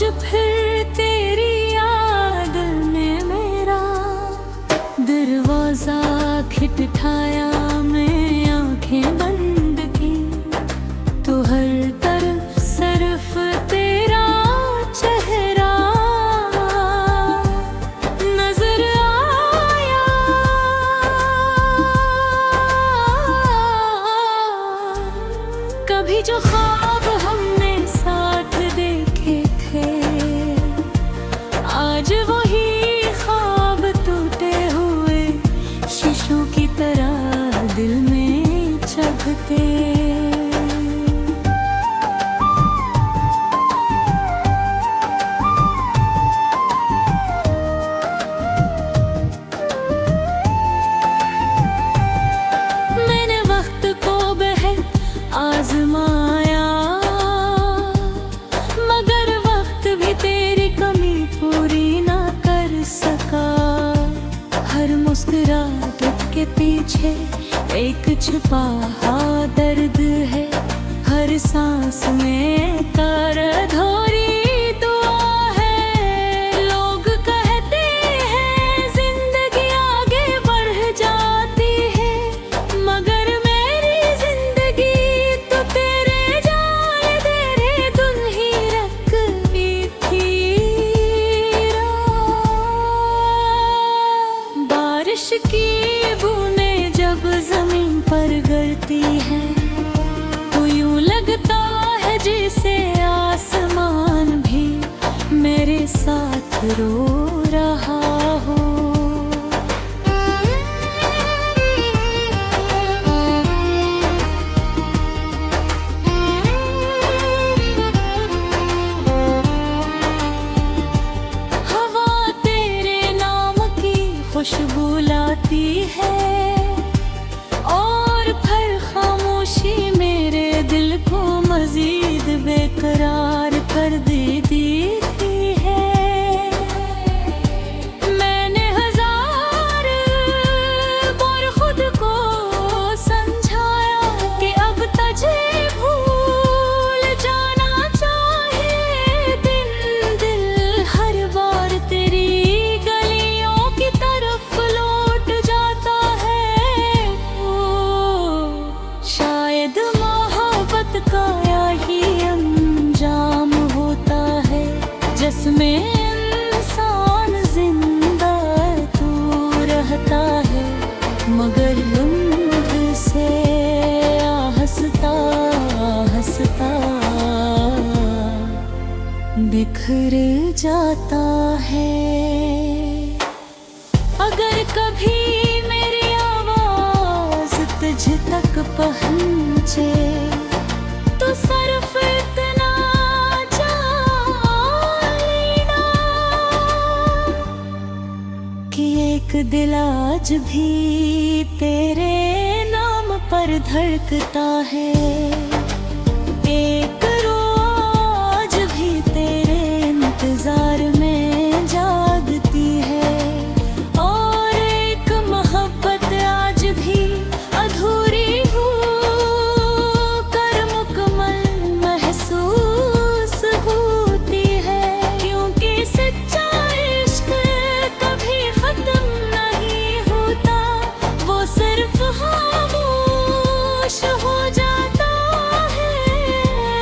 आज फिर तेरी याद में मेरा दरवाजा खटखटाया, मैं आंखें बंद की तो हर तरफ सिर्फ तेरा चेहरा नजर आया। कभी जो ख्वाब हमने साथ देखे थे, आज वही ख्वाब टूटे हुए शीशों की तरह दिल में चुभते। मैंने वक्त को बहुत आजमाया, मगर वक्त भी तेरी कमी पूरी ना कर सका। हर मुस्कुराहट के पीछे एक छुपा दर्द है, हर सांस में करधोरी दुआ है। लोग कहते हैं जिंदगी आगे बढ़ जाती है, मगर मेरी जिंदगी तो तेरे जाने तेरे धुन ही रखी थी। बारिश की बूंदें जब जमीन पर गिरती हैं तो यूं लगता है जैसे आसमान भी मेरे साथ रो रहा हो। हवा तेरे नाम की खुशबू लाती है और फिर खामोशी मेरे दिल को मजीद बेकरार कर देती है। मैंने हजार बार खुद को समझाया कि अब तुझे भूल जाना चाहिए। दिल हर बार तेरी गलियों की तरफ लौट जाता है। शायद मोहब्बत का यही अंजाम होता है, जिसमें इंसान जिंदा तू रहता है, मगर लुम्ब से हंसता हंसता बिखर जाता है। अगर कभी मेरी आवाज तुझ तक पहुंचे तो सिर्फ इतना जान लेना कि एक दिल आज भी तेरे नाम पर धड़कता है। एक रोज भी तेरे इंतजार में जागती है और एक मोहब्बत आज भी अधूरी हो कर मुकम्मल महसूस होती है। क्योंकि सच्चा इश्क कभी खत्म नहीं होता, वो सिर्फ खामोश हो जाता है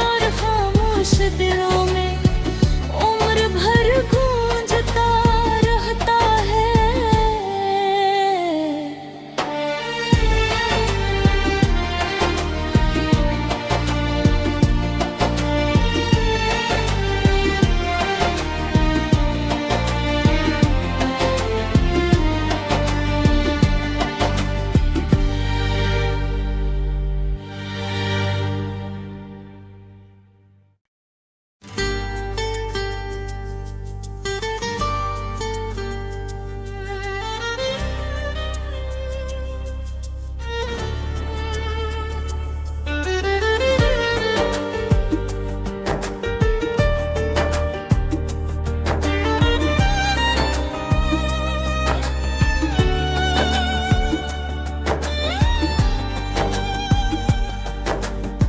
और खामोश दिलों में उम्र भर गूंजता रहता है।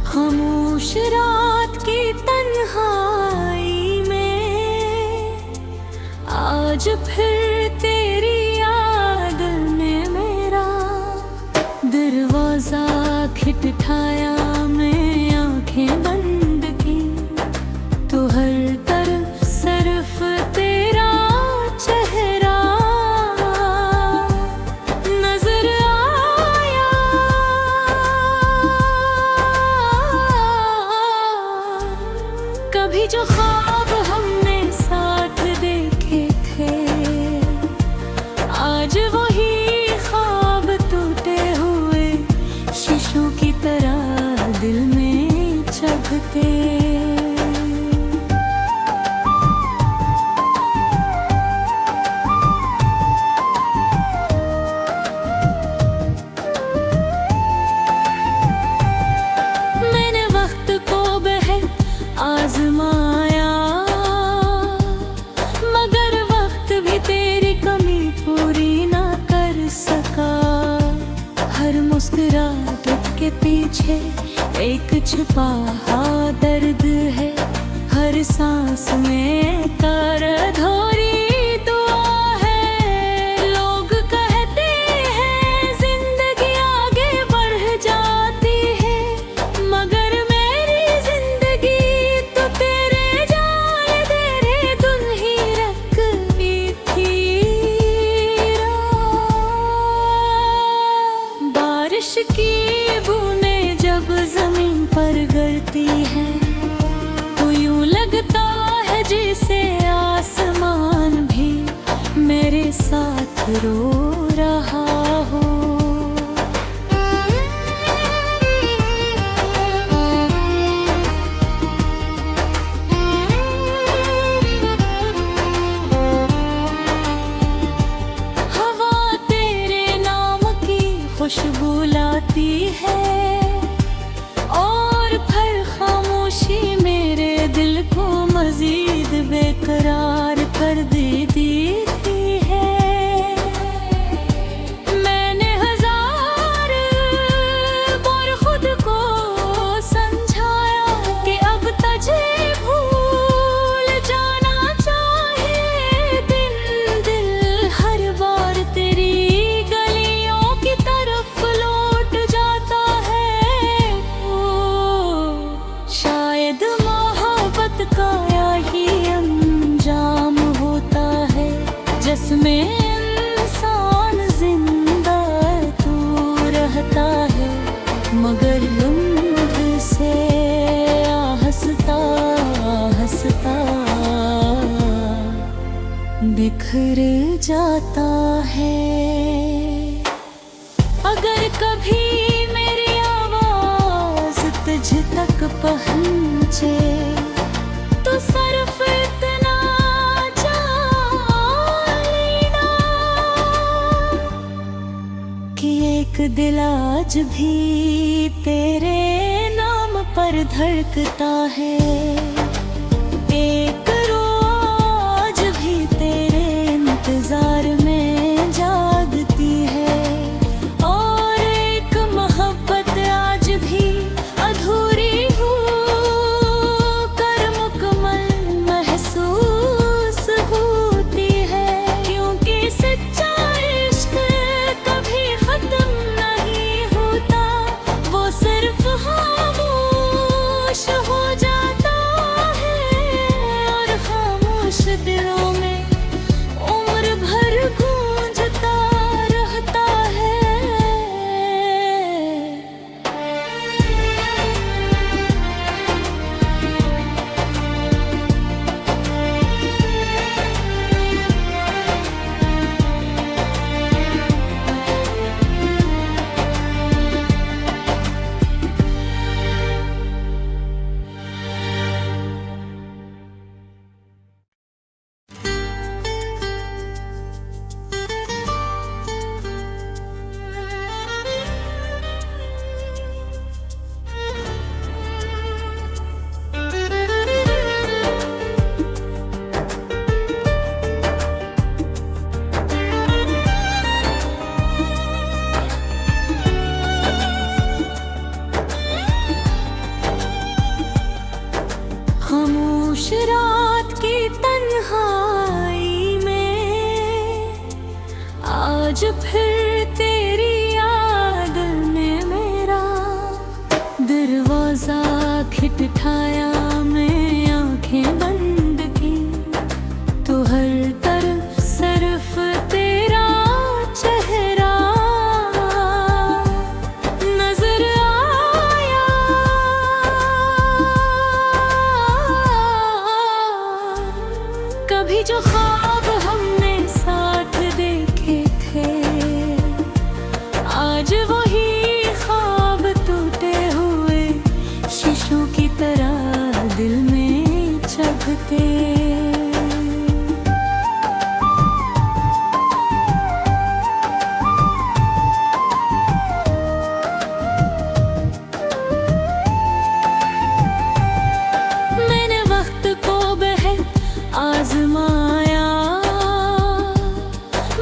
खामोश रात की तन्हाई में आज फिर तेरी याद में मेरा दरवाजा खटखटाया, मैं आंखें बंद की तो हर तरफ सिर्फ तेरा चेहरा नजर आया। कभी जो ख्वाब हमने साथ देखे थे, आज वही ख्वाब टूटे हुए शीशों की तरह दिल में चुभते। मैंने वक्त को बहुत आजमाया, मगर वक्त भी तेरी कमी पूरी ना कर सका। हर मुस्कुराहट के पीछे एक छुपा दर्द है, हर सांस में करधोरी दुआ है। लोग कहते हैं जिंदगी आगे बढ़ जाती है, मगर मेरी जिंदगी तो तेरे जाने तेरे धुन ही रखी थी। बारिश की बूंदें जब जमीन पर गिरती हैं तो यूं लगता है जैसे आसमान भी मेरे साथ रो रहा हो। हवा तेरे नाम की खुशबू लाती है और फिर खामोशी मेरे दिल को मजीद बेकरार कर देती है। मैंने हजार बार खुद को समझाया कि अब तुझे भूल जाना चाहिए। दिल हर बार तेरी गलियों की तरफ लौट जाता है। ओ शायद मोहब्बत का यही अंजाम होता है, जिसमें इंसान जिंदा तू रहता है, मगर लम्ब से हंसता हंसता बिखर जाता है। अगर कभी मेरी आवाज तुझ तक पहुंचे तो सिर्फ इतना जान लेना कि एक दिल आज भी तेरे नाम पर धड़कता है। एक रोज भी तेरे इंतजार में जागती है और एक मोहब्बत आज भी अधूरी हो कर मुकम्मल महसूस होती है। क्योंकि सच्चा इश्क कभी खत्म नहीं होता, वो सिर्फ खामोश हो जाता है और आज फिर तेरी याद में मेरा दरवाजा खटखटाया, मैं आंखें बंद की तो हर तरफ सिर्फ तेरा चेहरा नजर आया। कभी जो ख्वाब हमने साथ देखे थे, आज वही ख्वाब टूटे हुए शीशों की तरह दिल में चभते। मैंने वक्त को बहुत आजमाया,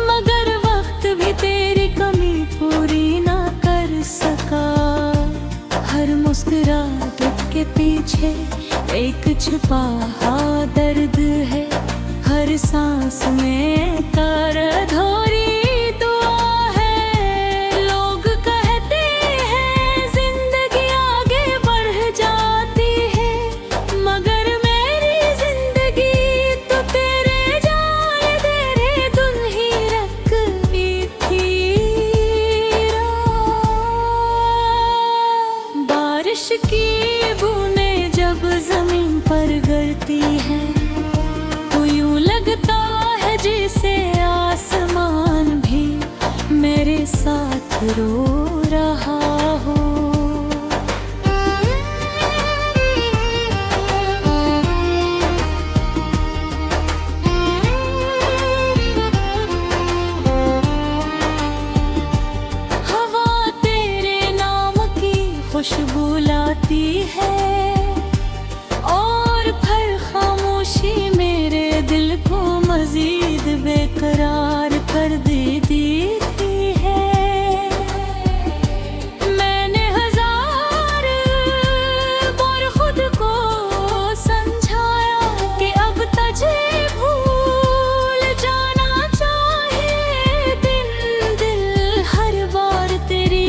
मगर वक्त भी तेरी कमी पूरी ना कर सका। हर मुस्कुराहट के पीछे एक छुपा दर्द है, हर सांस में करधोरी दुआ है। लोग कहते हैं जिंदगी आगे बढ़ जाती है, मगर मेरी जिंदगी तो तेरे जाने तेरे धुन ही रखती थी। बारिश की बूंदें जब जमीन पर गिरती है तो यूं लगता है जैसे आसमान भी मेरे साथ रो रहा हो। हवा तेरे नाम की खुशबू लाती है और फिर खामोशी मेरे दिल को मजीद बेकरार कर देती है। मैंने हजार बार खुद को समझाया कि अब तुझे भूल जाना चाहिए। दिल हर बार तेरी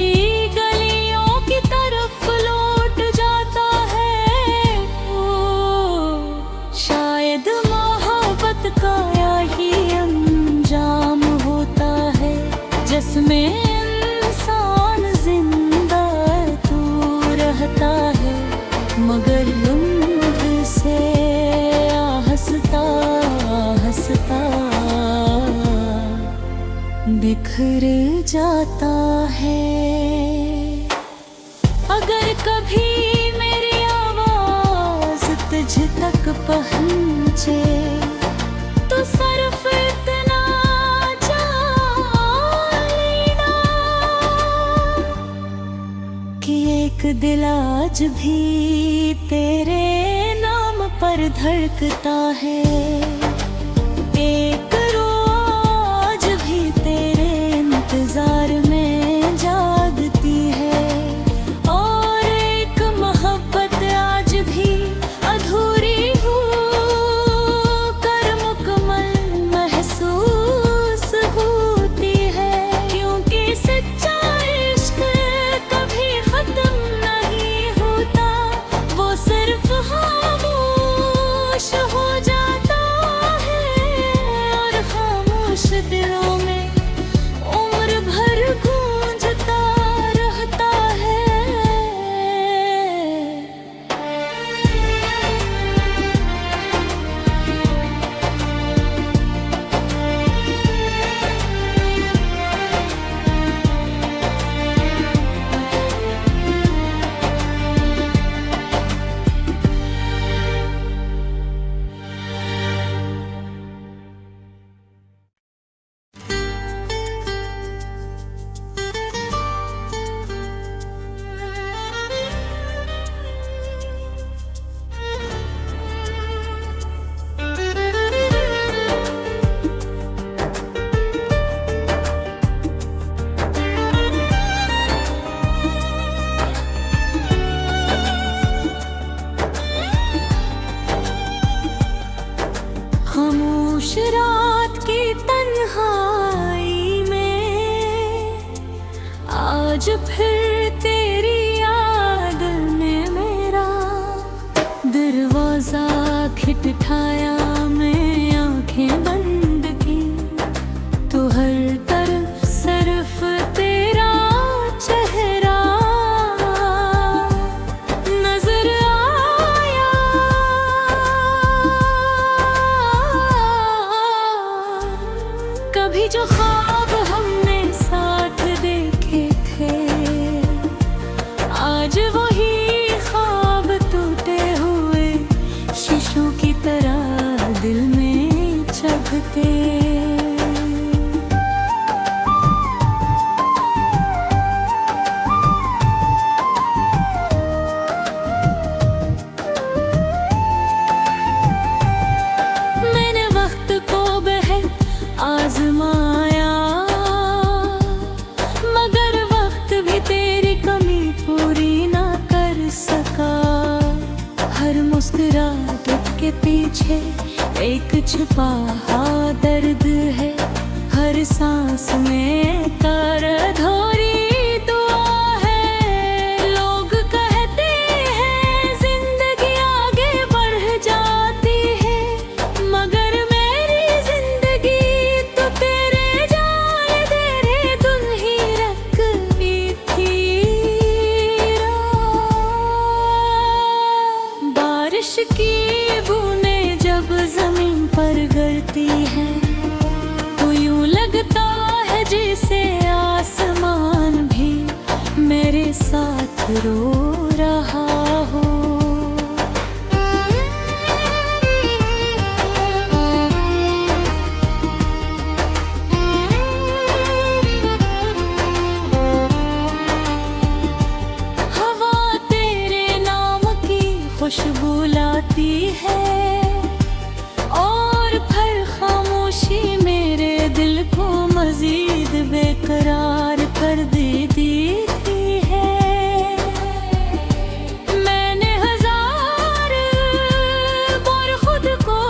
गलियों की तरफ लौट जाता है। शायद मोहब्बत का यही अंजाम होता है, जिसमें इंसान जिंदा तू रहता है, मगर लुम्ब से हंसता हंसता बिखर जाता है। अगर कभी मेरी आवाज तुझ तक पहुंचे तो सिर्फ इतना जान लेना कि एक दिल आज भी तेरे नाम पर धड़कता है। एक रोज भी तेरे इंतजार में जागती है और एक मोहब्बत आज भी अधूरी हो कर मुकम्मल महसूस होती है। क्योंकि सच्चा इश्क कभी खत्म नहीं होता, वो सिर्फ खामोश हो जाता है छाया में आंखें बंद की तो हर तरफ सिर्फ तेरा चेहरा नजर आया। कभी जो ख्वाब हमने साथ देखे थे आज वही ख्वाब टूटे हुए शीशों की तरह दिल में चभते। मैंने वक्त को बहुत आजमाया मगर वक्त भी तेरी कमी पूरी ना कर सका। हर मुस्कुराहट के पीछे एक छुपा दर्द है, हर सांस में करधोरी दुआ है। लोग कहते हैं जिंदगी आगे बढ़ जाती है मगर मेरी जिंदगी तो तेरे जाने तेरे धुन ही रखी थी। बारिश की बूंदें जब जमीन पर गिरती हैं तो यूं लगता है जैसे आसमान भी मेरे साथ रो रहा हो। हवा तेरे नाम की खुशबू लाती है और फिर खामोशी मेरे दिल को मजीद बेकरार कर देती है। मैंने हजार बार खुद को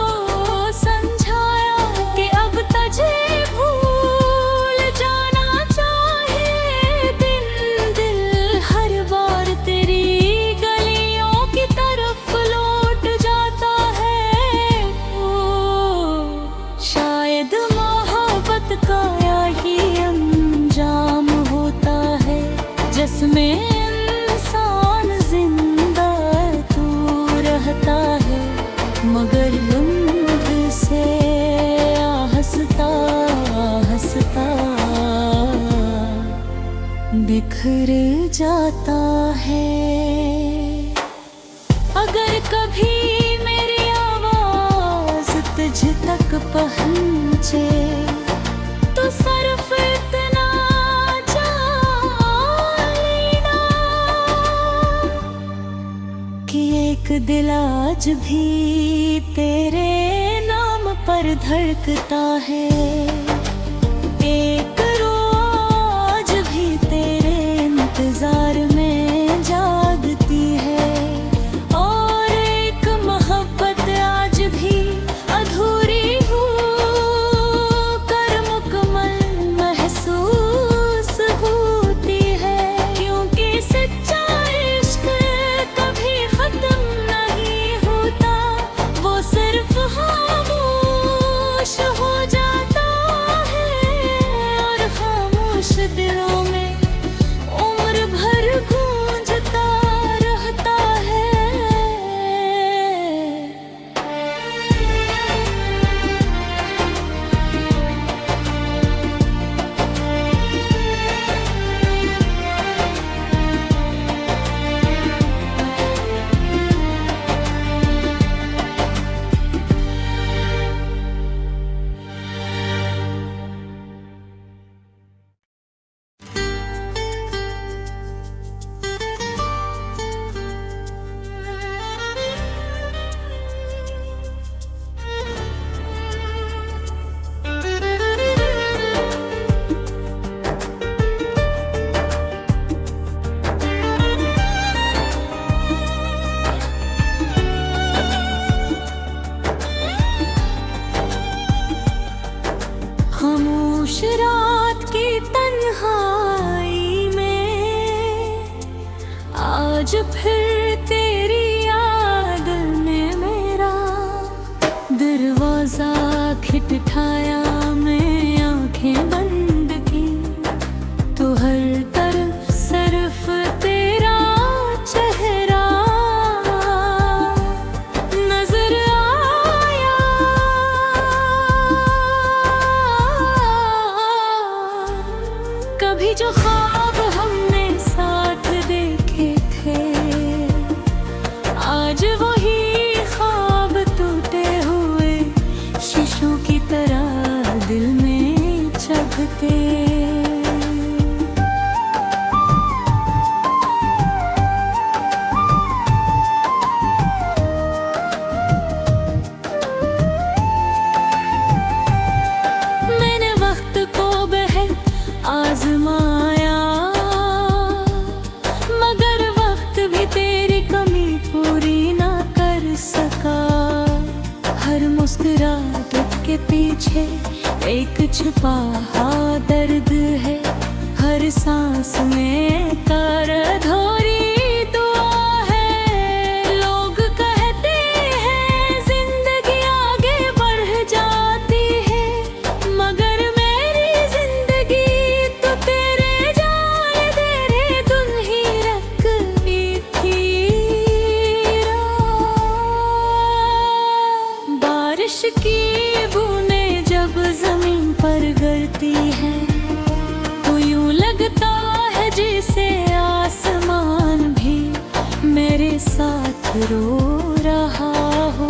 समझाया कि अब तुझे भूल जाना चाहिए। दिल हर बार तेरी गलियों की तरफ लौट जाता है। शायद मोहब्बत का यही अंजाम होता है जिसमें इंसान जिंदा तू रहता है मगर लम्ब से हंसता हंसता बिखर जाता है। अगर कभी मेरी आवाज तुझ तक पहुंचे तो सिर्फ इतना जान लेना कि एक दिल आज भी तेरे नाम पर धड़कता है। एक रोज भी तेरे इंतजार में जागती है और एक मोहब्बत आज भी अधूरी हो कर मुकम्मल महसूस होती है। क्योंकि सच्चा इश्क कभी खत्म नहीं होता, वो सिर्फ खामोश हो जाता है और खामोश दिलों में उम्र भर गूंजता रहता है। खामोश रात की तन्हाई में आज फिर तेरी याद में मेरा मुस्कुराहट के पीछे एक छुपा दर्द है। हर सांस में करधोरी दुआ है। लोग कहते हैं जिंदगी आगे बढ़ जाती है, मगर मेरी जिंदगी तो तेरे जाने तेरे धुन ही रखती थी। बारिश की बूंदें जब जमीन पर गिरती हैं तो यूं लगता है जैसे आसमान भी मेरे साथ रो रहा हो।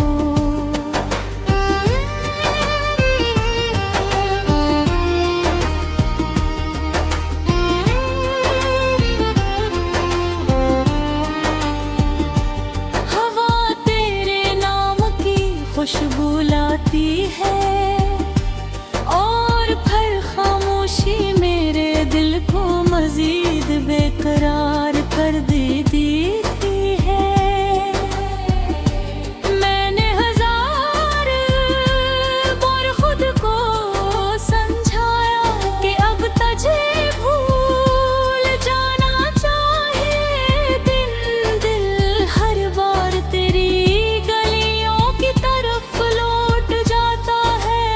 हवा तेरे नाम की खुशबू लाती है और फिर खामोशी मेरे दिल को मजीद बेकरार कर देती है। मैंने हजार बार खुद को समझाया कि अब तुझे भूल जाना चाहिए। दिल हर बार तेरी गलियों की तरफ लौट जाता है।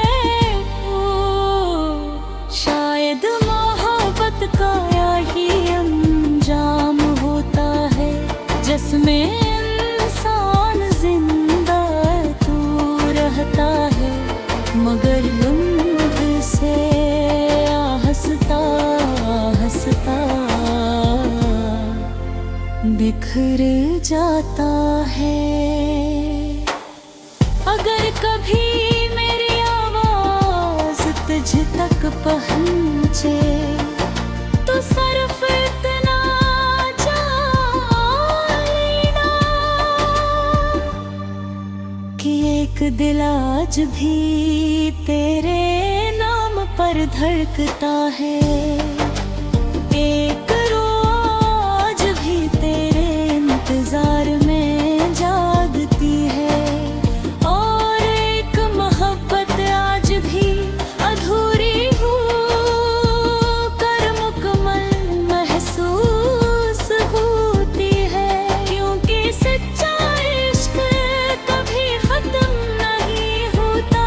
शायद मोहब्बत का यही अंजाम होता है, जिसमें इंसान जिंदा तू रहता है, मगर लम्ब से हंसता हंसता बिखर जाता है। अगर कभी मेरी आवाज तुझ तक पहुंचे तो सिर्फ इतना जान लेना कि एक दिल आज भी तेरे नाम पर धड़कता है। एक रोज भी तेरे इंतजार में जागती है और एक मोहब्बत आज भी अधूरी हो कर मुकम्मल महसूस होती है। क्योंकि सच्चा इश्क कभी खत्म नहीं होता,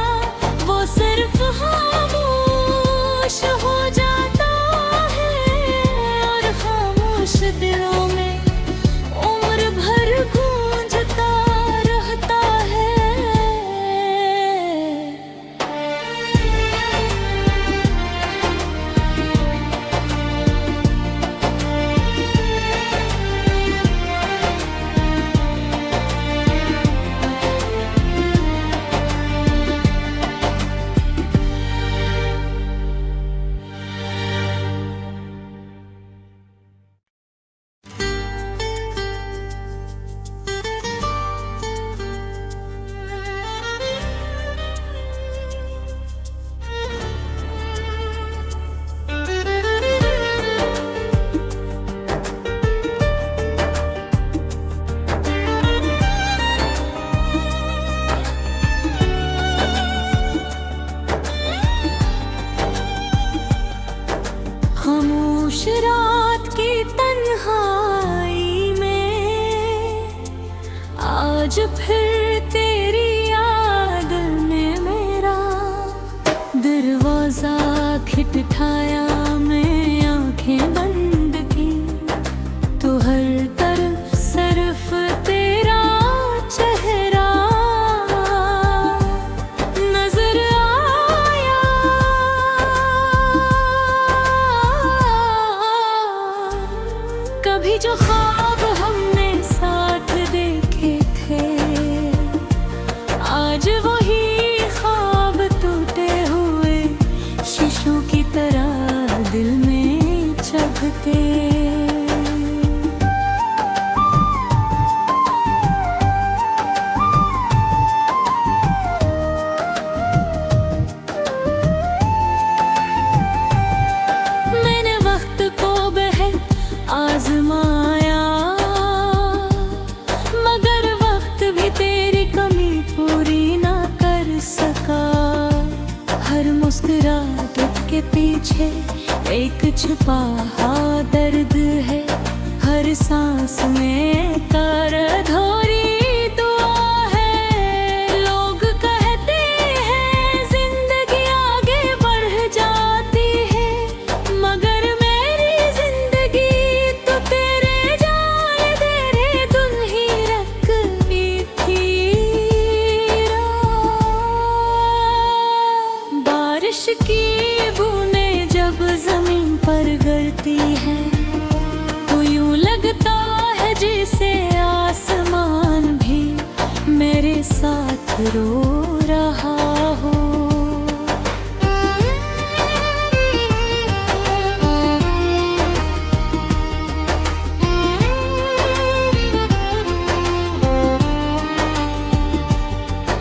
वो सिर्फ खामोश हो जाता है और खामोश दिलों में उम्र भर गूंजता रहता है। खामोश रात की तन्हाई में आज फिर तेरी याद ने मेरा दरवाजा खटखटाया। मैं आंखें बंद की तो हर तरफ सिर्फ तेरा चेहरा नजर आया। कभी जो ख्वाब हमने साथ देखे थे, आज वही ख्वाब टूटे हुए शीशों की तरह के पीछे एक छुपा दर्द है, हर सांस में करधोरी दुआ है। लोग कहते हैं जिंदगी आगे बढ़ जाती है, मगर मेरी जिंदगी तो तेरे जाने तेरे धुन ही रखी थी। बारिश की बूंदें जब जमीन पर गिरती हैं तो यूं लगता है जैसे आसमान भी मेरे साथ रो रहा हो।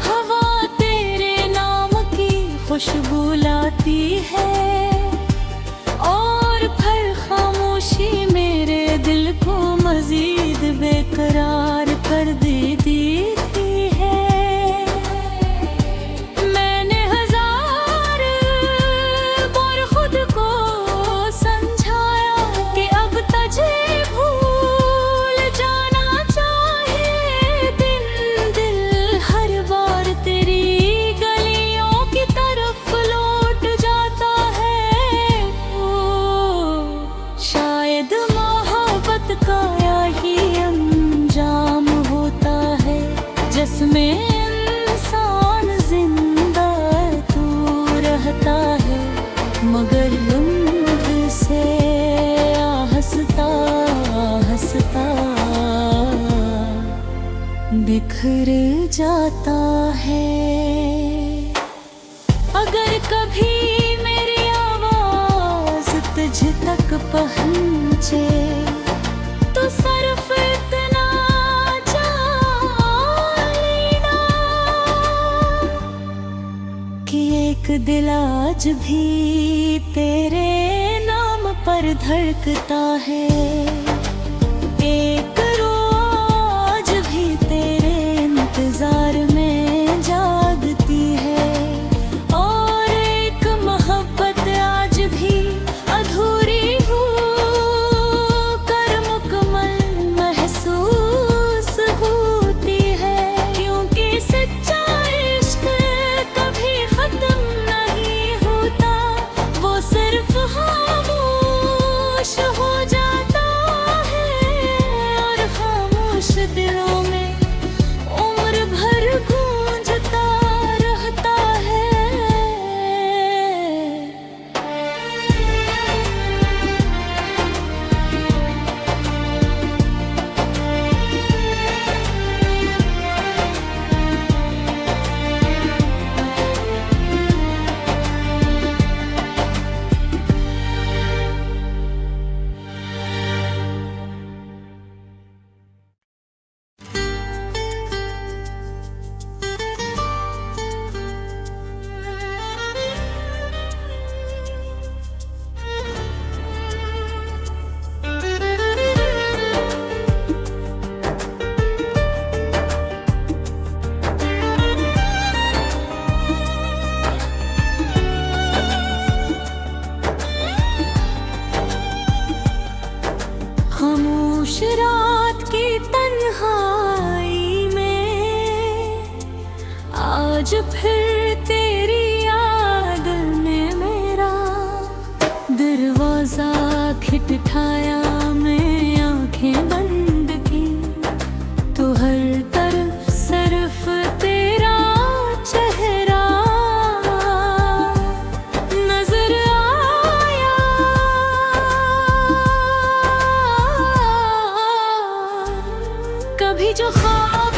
हवा तेरे नाम की खुशबू लाती है और फिर खामोशी मेरे दिल को मजीद बेकरार कर देती है। मैंने हजार बार खुद को समझाया कि अब तुझे भूल जाना चाहिए। दिल हर बार तेरी गलियों की तरफ लौट जाता है। शायद मोहब्बत का यही अंजाम होता है, जिसमें इंसान जिंदा तू रहता है, मगर लम्ब से हंसता हंसता बिखर जाता है। अगर कभी मेरी आवाज तुझ तक पहुंचे तो सिर्फ इतना जान लेना कि एक दिल आज भी तेरे नाम पर धड़कता है। एक रोज भी तेरे इंतजार में जागती है और एक मोहब्बत आज भी अधूरी हो कर मुकम्मल महसूस होती है। क्योंकि सच्चा इश्क कभी खत्म नहीं होता, वो सिर्फ खामोश हो जाता है और खामोश दिलों में उम्र भर गूंजता रहता है। खामोश रात की तन्हाई में आज फिर तेरी याद ने मेरा दरवाजा खटखटाया। मैं आंखें बंद की तो हर तरफ सिर्फ तेरा चेहरा नजर आया। कभी जो ख्वाब